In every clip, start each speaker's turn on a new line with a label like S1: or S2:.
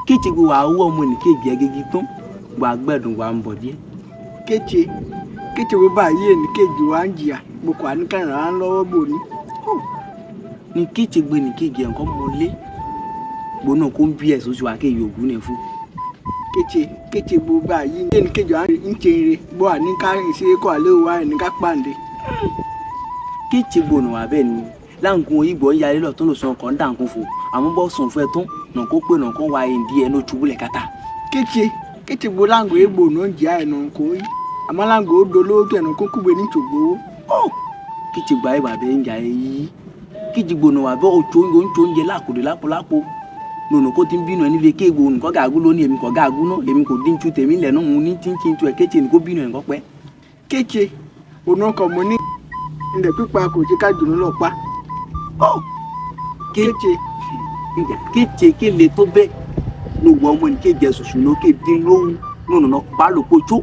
S1: Kéche go wa wo mo ni keje gegi ton wa gbedun wa nbo die.
S2: Kéche wo ba yi ni keje wa njia mo kwa ni kan ran lọ́wọ́ bo ni.
S1: Ni kéche gbe ni keje nkan mo le. Gbo na ko nbi e so si wa ke yogun ne fu.
S2: Kéche bo ba yi ni keje wa nchere bo ani ka ise ko ale wa ni ka pande.
S1: Kéche gbo no wa be ni. Láǹkùn Igbo ya lé lọ tó lọ sọ kan dáǹkùn fò àwọn bọ́ sùn fẹ́ tún nà kó pé nà kan wá ìdí ẹ̀ ló túbúlẹ̀ kátà.
S2: Kéche bo láǹgò Igbo no njia ẹ̀ kò yí àmọ́ láǹgò do lóòótọ́ ẹ̀ kó kúgbe ní tògbó.
S1: Kéche gba ìgbà bẹ́ẹ̀ ń jà èyí Kéche gbo nà wà bẹ́ oúnjẹ lákòdè lápòlápò nùnà kó ti ń bínú ẹ̀ nílé kéègbò nǹkan gàgú lónìí èmi kò gàgú náà èmi kò dín tu tèmi lẹ̀ náà mo ní tí ń tu ẹ̀ Kéche ní kó bínú ẹ̀ nǹkan pẹ́.
S2: Kéche ònà kan mo ní ilẹ̀ pípa kò jẹ́ ká jùlọ lọ pa.
S1: Kéche kéle tó bẹ́ẹ̀ ló wọ ọmọ ní kéje ṣoṣù lókè dín lóhùn nùnà náà pa lóko tó.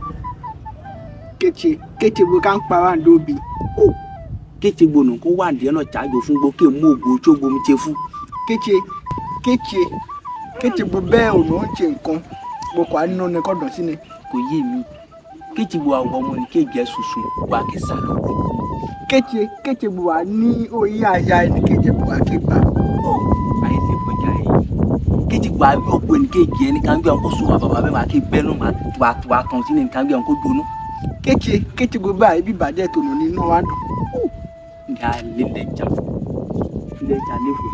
S2: Kéche bo ká ń pa wá ndóbi.
S1: Kéche gbónà kó wà díẹ̀ náà ṣáájú fún gbókè mú ògbó tó gbomi ṣe fún.
S2: Kéche bo bẹ́ẹ̀ ònà ń ṣe nǹkan mo kọ́ nínú ní kọ́dọ̀ sí ni.
S1: Kò yé mi Kéche bo àwọn ọmọ ní kéje ṣoṣù wà kí sálọ.
S2: Kéche bo wà ní oyè àyà ẹni kéje bo wà kí gbà.
S1: Ayé lè pẹ̀jà yìí Kéche bo àbí ọ̀pọ̀ ẹni kéje ẹni kan gbé ọkọ̀ sùn wà bàbá bẹ́ẹ̀ wà kí bẹ́ẹ̀ náà wà tán sí ní kan gbé ọkọ̀ gbóná.
S2: Kéche bo báyìí bí bàjẹ́ tòun nínú wa dùn.
S1: Nga lè lẹ́jà lẹ́fọ̀.